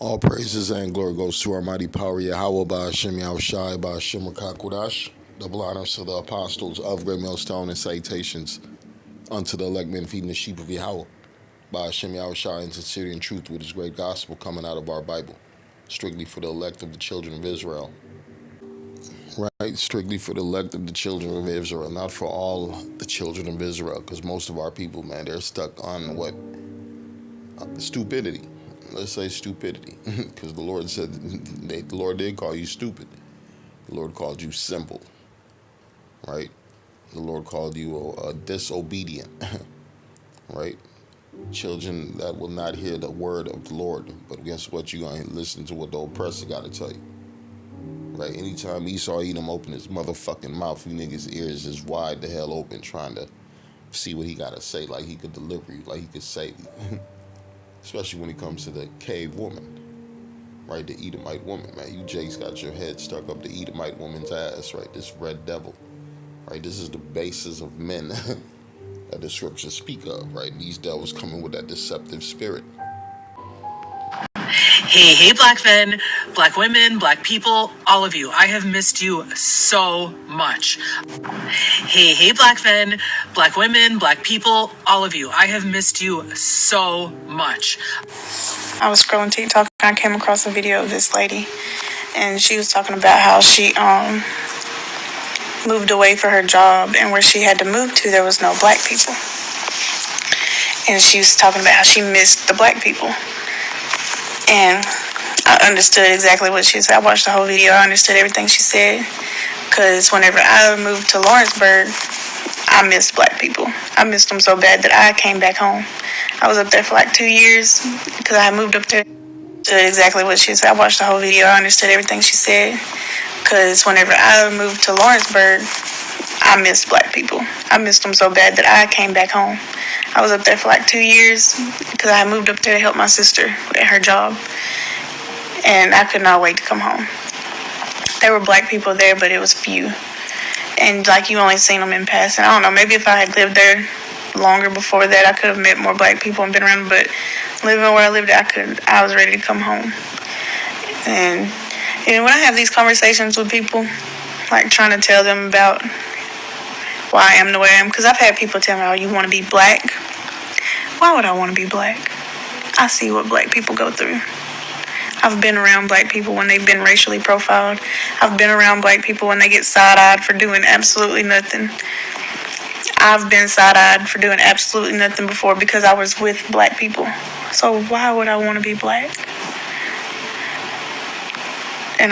All praises and glory goes to our mighty power, Yahweh, Ba'ashem Yahushai, Ba'ashem Rakakudash. Double honors to the apostles of Great Millstone and salutations unto the elect men feeding the sheep of Yahweh. Ba'ashem Yahushai in sincerity and truth with his great gospel coming out of our Bible. Strictly for the elect of the children of Israel. Right? Strictly for the elect of the children of Israel, not for all the children of Israel. Because most of our people, man, they're stuck on what? Stupidity. Let's say stupidity, because the Lord said, the Lord did call you stupid. The Lord called you simple, right? The Lord called you a disobedient, right? Children that will not hear the word of the Lord. But guess what? You're going to listen to what the oppressor got to tell you, right? Anytime Esau Edom open his motherfucking mouth, you niggas' ears is wide the hell open trying to see what he got to say, like he could deliver you, like he could save you. Especially when it comes to the cave woman, right? The Edomite woman, man. You Jakes got your head stuck up the Edomite woman's ass, right? This red devil, right? This is the basis of men that the scriptures speak of, right? These devils coming with that deceptive spirit. Hey, black men, black women, black people, all of you. I have missed you so much. Hey, black men, black women, black people, all of you. I have missed you so much. I was scrolling TikTok and I came across a video of this lady, and she was talking about how she moved away for her job, and where she had to move to, there was no black people. And she was talking about how she missed the black people. And I understood exactly what she said. I watched the whole video. I understood everything she said. Because whenever I moved to Lawrenceburg, I missed black people. I missed them so bad that I came back home. I was up there for like 2 years because I moved up there. Exactly what she said. I watched the whole video. I understood everything she said. Because whenever I moved to Lawrenceburg, I missed black people. I missed them so bad that I came back home. I was up there for like 2 years because I moved up there to help my sister at her job. And I could not wait to come home. There were black people there, but it was few. And like you only seen them in passing. I don't know, maybe if I had lived there longer before that, I could have met more black people and been around. But living where I lived, I was ready to come home. And when I have these conversations with people, like trying to tell them about why I am the way I am, because I've had people tell me, oh, you want to be black? Why would I want to be black? I see what black people go through. I've been around black people when they've been racially profiled. I've been around black people when they get side-eyed for doing absolutely nothing. I've been side-eyed for doing absolutely nothing before because I was with black people. So why would I want to be black? And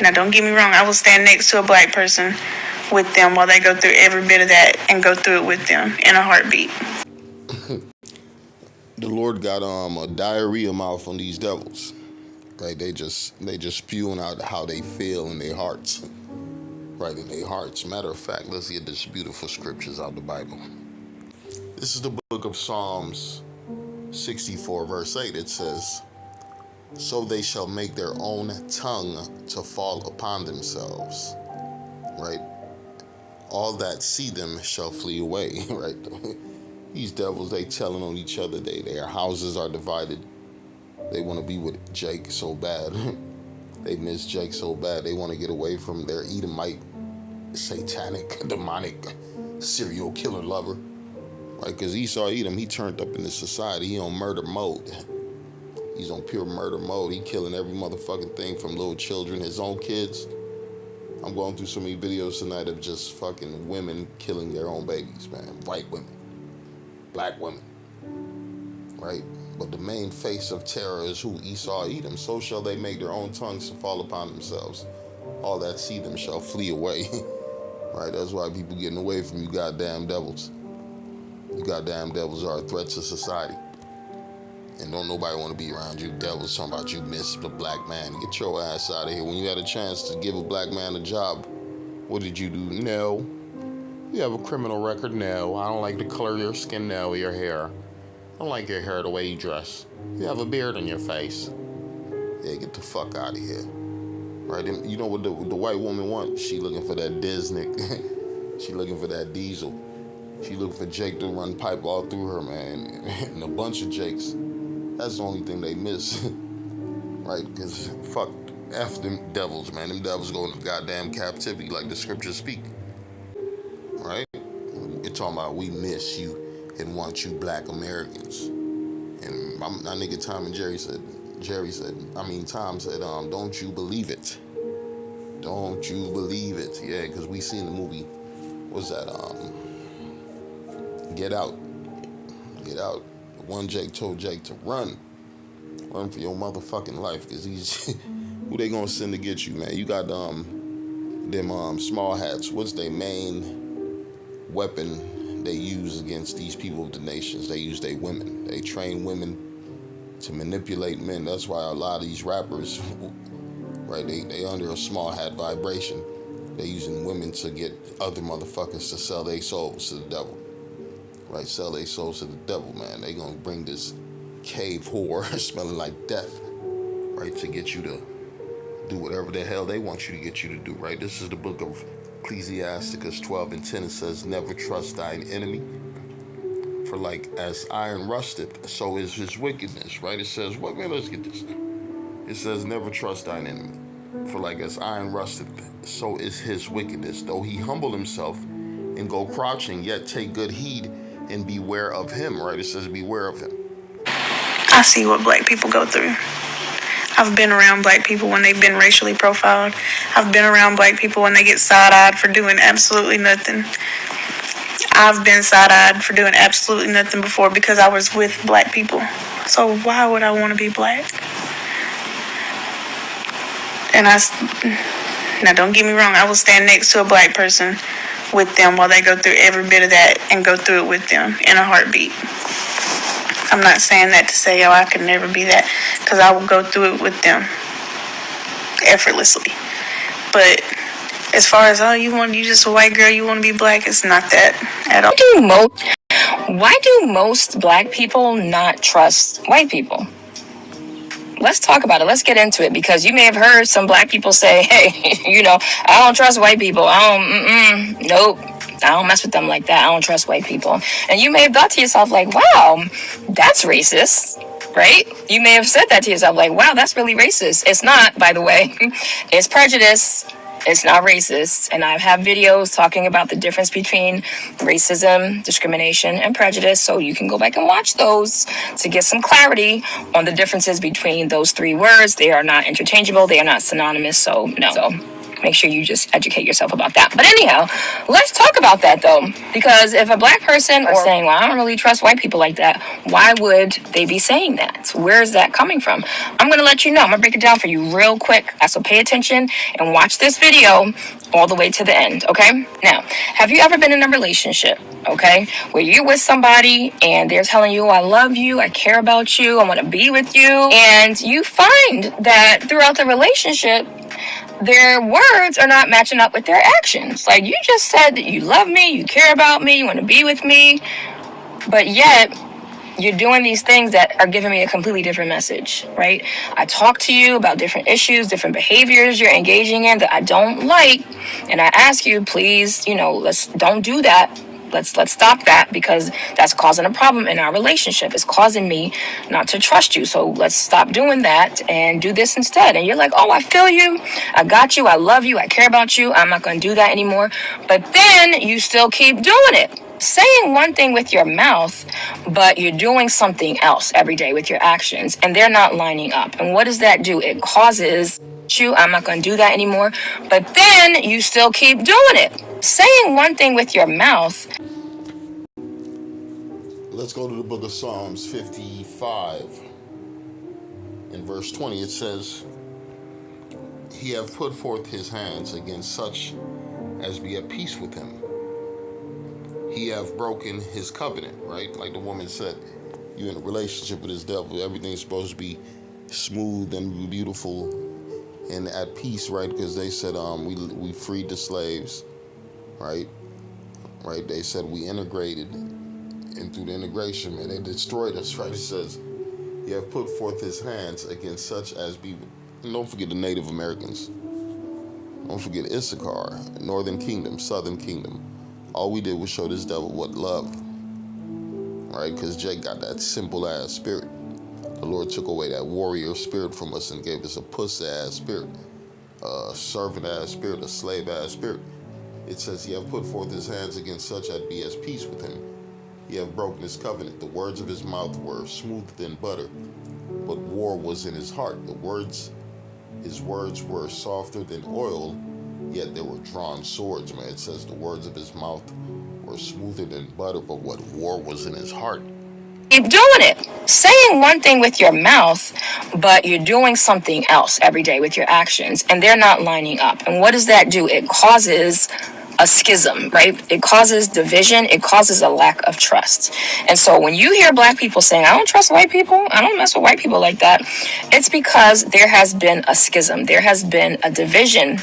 now don't get me wrong, I will stand next to a black person with them while they go through every bit of that and go through it with them in a heartbeat. The Lord got a diarrhea mouth on these devils, right? They just spewing out how they feel in their hearts, right? In their hearts. Matter of fact, let's get this beautiful scriptures out of the Bible. This is the book of Psalms 64, verse 8. It says, "So they shall make their own tongue to fall upon themselves," right? All that see them shall flee away, right? These devils, they telling on each other. Their houses are divided. They want to be with Jake so bad. They miss Jake so bad. They want to get away from their Edomite, satanic, demonic, serial killer lover. Right? Because Esau Edom, he turned up in this society. He on murder mode. He's on pure murder mode. He killing every motherfucking thing from little children, his own kids. I'm going through so many videos tonight of just fucking women killing their own babies, man. White women. Black women, right? But the main face of terror is who? Esau Edom. So shall they make their own tongues to fall upon themselves. All that see them shall flee away, right? That's why people getting away from you goddamn devils. You goddamn devils are a threat to society. And don't nobody want to be around you devils talking about you miss the black man. Get your ass out of here. When you had a chance to give a black man a job, what did you do? No. You have a criminal record? No. I don't like the color of your skin? No. Your hair? I don't like your hair, the way you dress. You have a beard on your face? Yeah, get the fuck out of here. Right? And you know what the white woman wants? She looking for that Disney. She looking for that diesel. She looking for Jake to run pipe all through her, man. And a bunch of Jakes. That's the only thing they miss, right? Because fuck, F them devils, man. Them devils go into goddamn captivity like the scriptures speak, right? We're talking about we miss you and want you black Americans. And my nigga Tom said, don't you believe it? Don't you believe it? Yeah, because we seen the movie, what's that, Get Out. Get Out. One Jake told Jake to run for your motherfucking life, because he's, who they gonna send to get you, man? You got, them small hats. What's their main weapon they use against these people of the nations? They use their women. They train women to manipulate men. That's why a lot of these rappers, right, they under a small hat vibration. They using women to get other motherfuckers to sell their souls to the devil. Right, sell their souls to the devil, man. They gonna bring this cave whore smelling like death, right, to get you to do whatever the hell they want you to get you to do, right? This is the book of Ecclesiasticus 12:10. It says, never trust thine enemy, for like as iron rusteth, so is his wickedness, right? It says, what, man, let's get this. It says, never trust thine enemy, for like as iron rusteth, so is his wickedness. Though he humble himself and go crouching, yet take good heed and beware of him, right? It says, beware of him. I see what black people go through. I've been around black people when they've been racially profiled. I've been around black people when they get side-eyed for doing absolutely nothing. I've been side-eyed for doing absolutely nothing before because I was with black people. So why would I want to be black? And now don't get me wrong, I will stand next to a black person with them while they go through every bit of that and go through it with them in a heartbeat. I'm not saying that to say, I could never be that, because I will go through it with them effortlessly. But as far as, you just a white girl, you want to be black, it's not that at all. Why do most black people not trust white people? Let's talk about it. Let's get into it, because you may have heard some black people say, hey, I don't trust white people. Nope. I don't mess with them like that. I don't trust white people. And you may have thought to yourself, like, wow, that's racist, right? You may have said that to yourself, like, wow, that's really racist. It's not, by the way. It's prejudice. It's not racist. And I have videos talking about the difference between racism, discrimination, and prejudice. So you can go back and watch those to get some clarity on the differences between those three words. They are not interchangeable. They are not synonymous. So no. So make sure you just educate yourself about that. But anyhow, let's talk about that though. Because if a black person is saying, well, I don't really trust white people like that, why would they be saying that? Where is that coming from? I'm going to let you know. I'm going to break it down for you real quick. So pay attention and watch this video all the way to the end, okay? Now, have you ever been in a relationship, okay, where you're with somebody and they're telling you, I love you, I care about you, I want to be with you, and you find that throughout the relationship, their words are not matching up with their actions. Like, you just said that you love me, you care about me, you want to be with me, but yet you're doing these things that are giving me a completely different message, right? I talk to you about different issues, different behaviors you're engaging in that I don't like, and I ask you, please, let's don't do that. Let's stop that, because that's causing a problem in our relationship. It's causing me not to trust you. So let's stop doing that and do this instead. And you're like, oh, I feel you. I got you. I love you. I care about you. I'm not going to do that anymore. But then you still keep doing it. Saying one thing with your mouth, but you're doing something else every day with your actions, and they're not lining up. And what does that do? It causes you, I'm not going to do that anymore. But then you still keep doing it. Saying one thing with your mouth. Let's go to the book of Psalms 55. In verse 20, it says, he hath put forth his hands against such as be at peace with him. He hath broken his covenant, right? Like the woman said, you're in a relationship with this devil. Everything's supposed to be smooth and beautiful and at peace, right? Because they said we freed the slaves, right? Right? They said we integrated, and through the integration, man, they destroyed us, right? It says, he hath put forth his hands against such as be. And don't forget the Native Americans. Don't forget Issachar, Northern Kingdom, Southern Kingdom. All we did was show this devil what love, right? Because Jake got that simple ass spirit. The Lord took away that warrior spirit from us and gave us a puss-ass spirit, a servant-ass spirit, a slave-ass spirit. It says, he hath put forth his hands against such as be as peace with him. He hath broken his covenant. The words of his mouth were smoother than butter, but war was in his heart. His words were softer than oil, yet they were drawn swords, man. It says the words of his mouth were smoother than butter, but what war was in his heart. Keep doing it. Saying one thing with your mouth, but you're doing something else every day with your actions, and they're not lining up. And what does that do? It causes a schism, right? It causes division. It causes a lack of trust. And so when you hear black people saying, I don't trust white people, I don't mess with white people like that, it's because there has been a schism. There has been a division,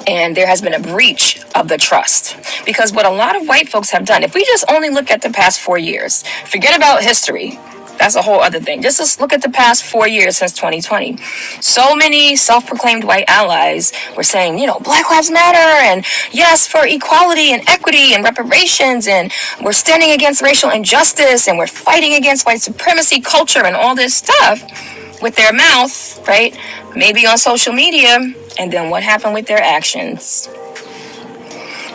and there has been a breach of the trust. Because what a lot of white folks have done, if we just only look at the past 4 years, forget about history. That's a whole other thing. Just look at the past 4 years since 2020. So many self-proclaimed white allies were saying, Black Lives Matter, and yes, for equality and equity and reparations, and we're standing against racial injustice, and we're fighting against white supremacy culture and all this stuff with their mouth, right? Maybe on social media. And then what happened with their actions?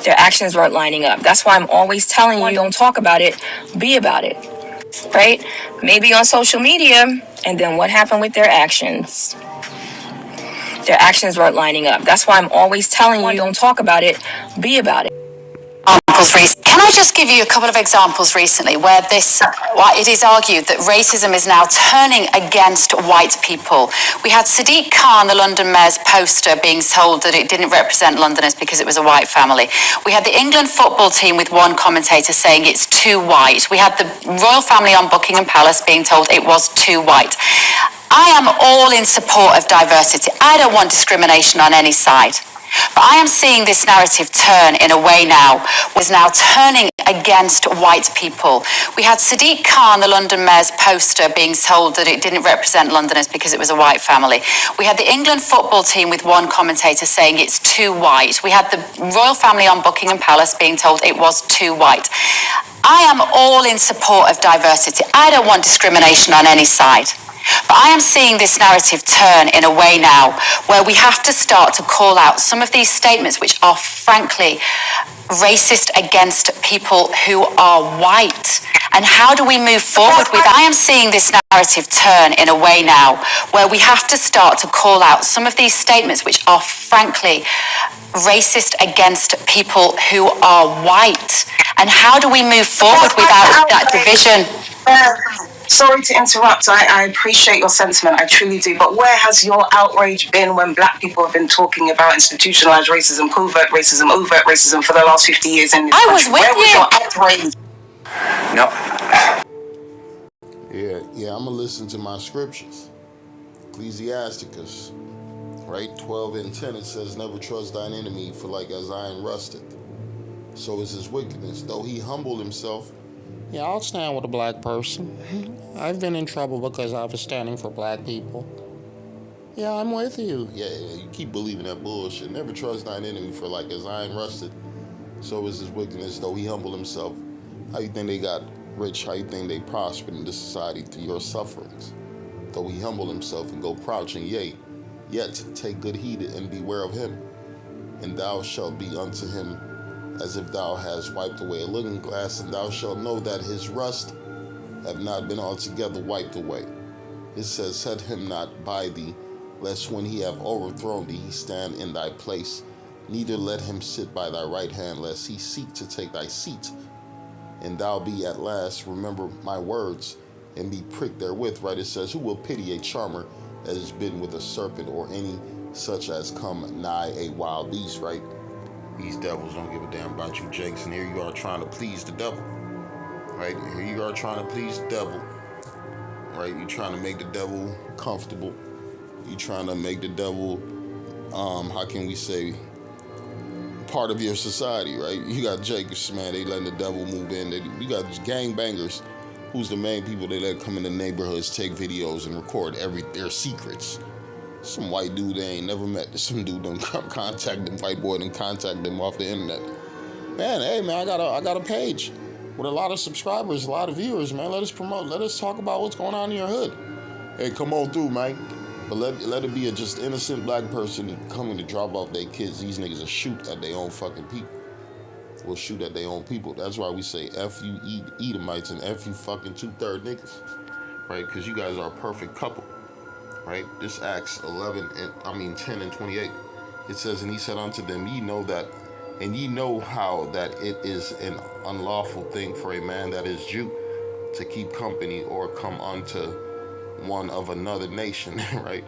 Their actions weren't lining up. That's why I'm always telling you, don't talk about it, be about it. Right? Maybe on social media, and then what happened with their actions? Their actions weren't lining up. That's why I'm always telling you, don't talk about it, be about it. Can I just give you a couple of examples recently where it is argued that racism is now turning against white people? We had Sadiq Khan, the London Mayor's poster, being told that it didn't represent Londoners because it was a white family. We had the England football team with one commentator saying it's too white. We had the royal family on Buckingham Palace being told it was too white. I am all in support of diversity. I don't want discrimination on any side. But I am seeing this narrative turn in a way now, was now turning against white people. We had Sadiq Khan, the London Mayor's poster, being told that it didn't represent Londoners because it was a white family. We had the England football team with one commentator saying it's too white. We had the royal family on Buckingham Palace being told it was too white. I am all in support of diversity. I don't want discrimination on any side. But I am seeing this narrative turn in a way now where we have to start to call out some of these statements which are frankly racist against people who are white. And how do we move forward with that? I am seeing this narrative turn in a way now where we have to start to call out some of these statements which are frankly racist against people who are white. And how do we move forward without that division? Sorry to interrupt. I appreciate your sentiment. I truly do. But where has your outrage been when black people have been talking about institutionalized racism, covert racism, overt racism for the last 50 years in this country? Where was your outrage? No. Yeah, I'm going to listen to my scriptures. Ecclesiasticus, right? 12 and 10, it says, never trust thine enemy, for like as iron rusteth, so is his wickedness. Though he humble himself, yeah, I'll stand with a black person. I've been in trouble because I was standing for black people. Yeah, I'm with you. Yeah, you keep believing that bullshit. Never trust thine enemy, for like as iron rusted, so is his wickedness. Though he humble himself, how you think they got rich? How you think they prospered in this society through your sufferings? Though he humble himself and go crouching, yet take good heed and beware of him. And thou shalt be unto him as if thou hast wiped away a looking glass, and thou shalt know that his rust have not been altogether wiped away. It says, set him not by thee, lest when he have overthrown thee, he stand in thy place. Neither let him sit by thy right hand, lest he seek to take thy seat. And thou be at last, remember my words, and be pricked therewith, right? It says, who will pity a charmer that is bitten with a serpent, or any such as come nigh a wild beast, right? These devils don't give a damn about you, Jakes, and here you are trying to please the devil, right? Here you are trying to please the devil, right? You're trying to make the devil comfortable. You're trying to make the devil, how can we say, part of your society, right? You got Jakes, man, they letting the devil move in. You got gangbangers, who's the main people they let come in the neighborhoods, take videos, and record their secrets. Some white dude they ain't never met. Some dude done contact them, white boy done contact them off the internet. Man, hey man, I got a page with a lot of subscribers, a lot of viewers, man. Let us promote. Let us talk about what's going on in your hood. Hey, come on through, man. But let it be a just innocent black person coming to drop off their kids. These niggas will shoot at their own fucking people. Will shoot at their own people. That's why we say F you Edomites and F you fucking 2/3 niggas. Right? Because you guys are a perfect couple. Right? This Acts 10 and 28. It says, and he said unto them, ye know that, and ye know how that it is an unlawful thing for a man that is Jew to keep company or come unto one of another nation, right?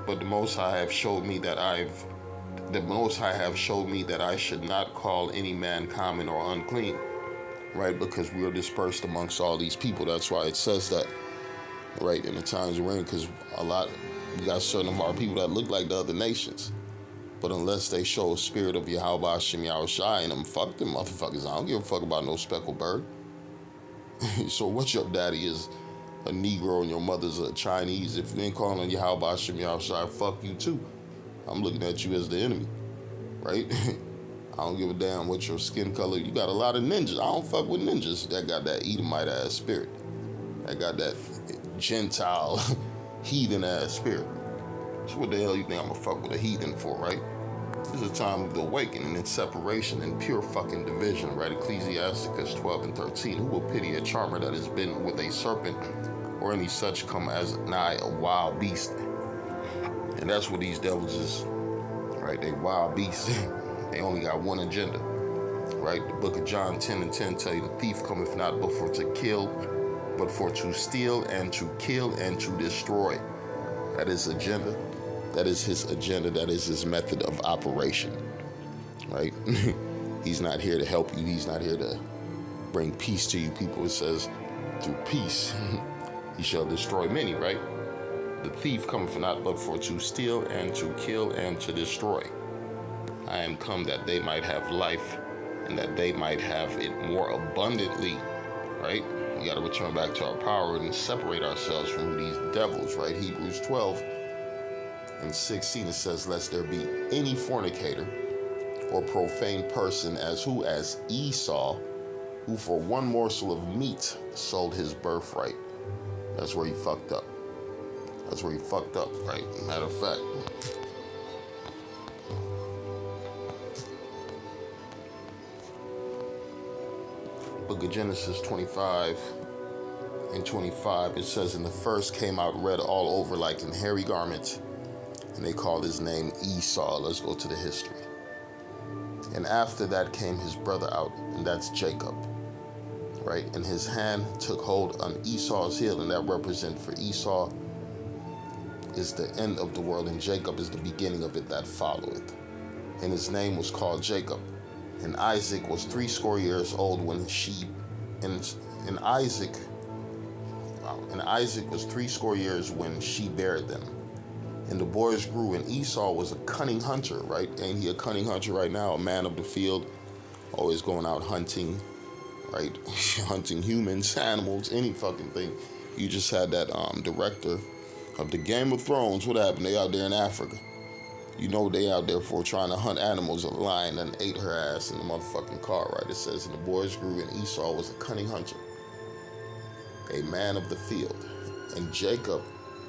But the Most High have showed me that I should not call any man common or unclean, right? Because we are dispersed amongst all these people. That's why it says that, right? In the times we're in, because we got certain of our people that look like the other nations. But unless they show a spirit of Yahweh Shem Yahushai in them, fuck them motherfuckers. I don't give a fuck about no speckled bird. So what your daddy is a Negro and your mother's a Chinese, if you ain't calling Yahweh Shem Yahushai, fuck you too. I'm looking at you as the enemy, right? I don't give a damn what your skin color. You got a lot of ninjas. I don't fuck with ninjas that got that Edomite ass spirit. That got that Gentile, heathen ass spirit. So what the hell you think I'm gonna fuck with a heathen for, right? This is a time of the awakening and separation and pure fucking division, right? Ecclesiasticus 12 and 13. Who will pity a charmer that has been with a serpent or any such come as nigh a wild beast? And that's what these devils is, right? They wild beasts. They only got one agenda, right? The book of John 10 and 10 tell you the thief cometh not but for to kill, but for to steal and to kill and to destroy. That is agenda. That is his agenda. That is his method of operation, right? He's not here to help you. He's not here to bring peace to you people. It says, through peace, he shall destroy many, right? The thief cometh not but for to steal and to kill and to destroy. I am come that they might have life and that they might have it more abundantly, right? We got to return back to our power and separate ourselves from these devils, right? Hebrews 12 and 16, it says, lest there be any fornicator or profane person as Esau, who for one morsel of meat sold his birthright. That's where he fucked up. That's where he fucked up, right? Matter of fact. Book of Genesis 25 and 25, it says, and the first came out red all over like an hairy garment, and they called his name Esau. Let's go to the history. And after that came his brother out, and that's Jacob, right? And his hand took hold on Esau's heel, and that represents for Esau is the end of the world, and Jacob is the beginning of it that followeth. And his name was called Jacob. And Isaac was 80 years old when and Isaac was 80 years when she bare them. And the boys grew, and Esau was a cunning hunter, right? Ain't he a cunning hunter right now? A man of the field, always going out hunting, right? Hunting humans, animals, any fucking thing. You just had that director of the Game of Thrones. What happened? They out there in Africa. You know they out there for trying to hunt animals. A lion and ate her ass in the motherfucking car, right? It says, and the boys grew, and Esau was a cunning hunter, a man of the field. And Jacob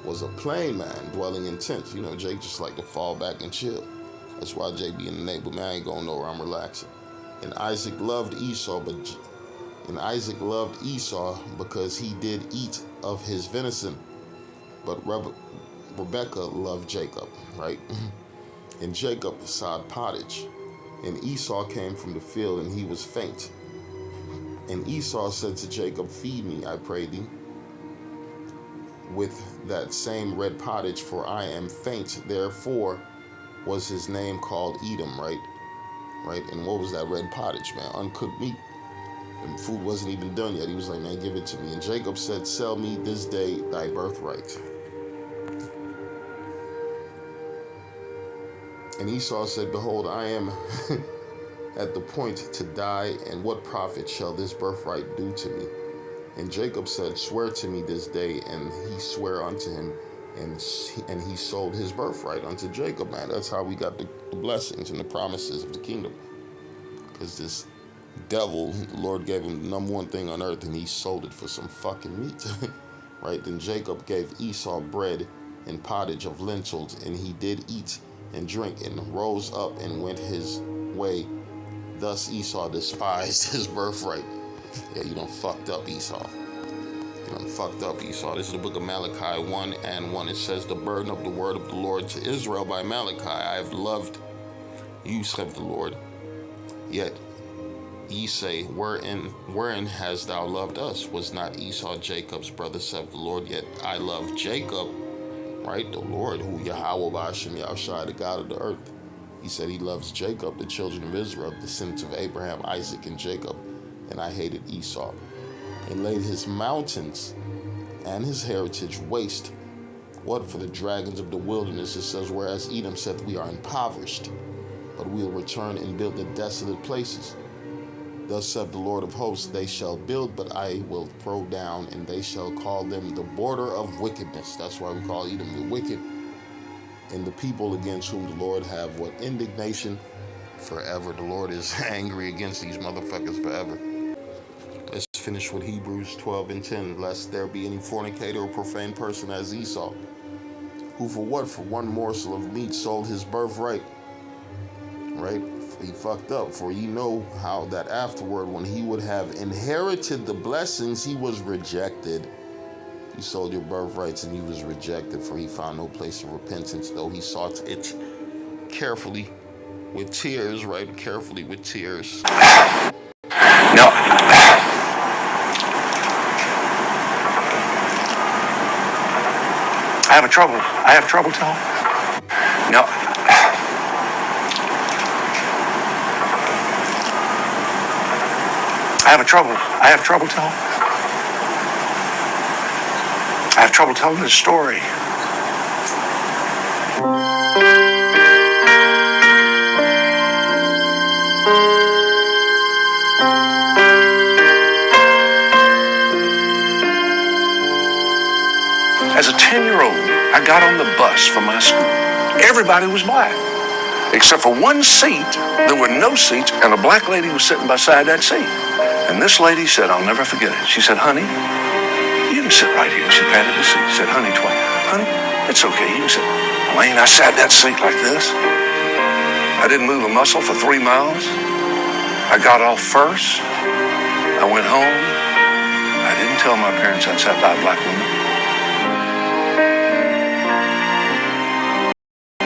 was a plain man dwelling in tents. You know, Jake just like to fall back and chill. That's why Jake be in the neighborhood. Man, I ain't going nowhere. I'm relaxing. And Isaac loved Esau, because he did eat of his venison. But Rebekah loved Jacob, right? And Jacob sod pottage. And Esau came from the field, and he was faint. And Esau said to Jacob, feed me, I pray thee, with that same red pottage, for I am faint. Therefore was his name called Edom, right? Right? And what was that red pottage, man? Uncooked meat. The food wasn't even done yet. He was like, man, give it to me. And Jacob said, sell me this day thy birthright. And Esau said, behold, I am at the point to die, and what profit shall this birthright do to me? And Jacob said, swear to me this day. And he sware unto him, and he sold his birthright unto Jacob, man. That's how we got the blessings and the promises of the kingdom. Because this devil, the Lord gave him the number one thing on earth, and he sold it for some fucking meat. Right? Then Jacob gave Esau bread and pottage of lentils, and he did eat and drink, and rose up and went his way. Thus Esau despised his birthright. Yeah, you done fucked up, Esau. You done fucked up, Esau. This is the book of Malachi 1:1. It says, the burden of the word of the Lord to Israel by Malachi. I have loved you, saith the Lord. Yet ye say, wherein hast thou loved us? Was not Esau Jacob's brother, saith the Lord? Yet I love Jacob, right? The Lord, who Yahweh Ba'ashem Yahushai, the God of the earth. He said he loves Jacob, the children of Israel, descendants of Abraham, Isaac, and Jacob. And I hated Esau, and laid his mountains and his heritage waste. What for the dragons of the wilderness? It says, whereas Edom saith, we are impoverished, but we'll return and build the desolate places. Thus saith the Lord of hosts, they shall build, but I will throw down, and they shall call them the border of wickedness. That's why we call Edom the wicked. And the people against whom the Lord have what? Indignation forever. The Lord is angry against these motherfuckers forever. Let's finish with Hebrews 12:10. Lest there be any fornicator or profane person as Esau, who for what? For one morsel of meat sold his birthright. Right? He fucked up. For ye know how that afterward, when he would have inherited the blessings, he was rejected. You sold your birthrights and you was rejected, for he found no place of repentance, though he sought it carefully with tears, right? Carefully with tears. No. I have trouble telling. No. I have trouble telling. I have trouble telling this story. As a 10-year-old, I got on the bus from my school. Everybody was black. Except for one seat, there were no seats, and a black lady was sitting beside that seat. And this lady said, I'll never forget it. She said, honey, you can sit right here. She patted the seat. She said, honey, it's okay. You can sit. Lane, I sat in that seat like this. I didn't move a muscle for 3 miles. I got off first. I went home. I didn't tell my parents I'd sat by a black woman.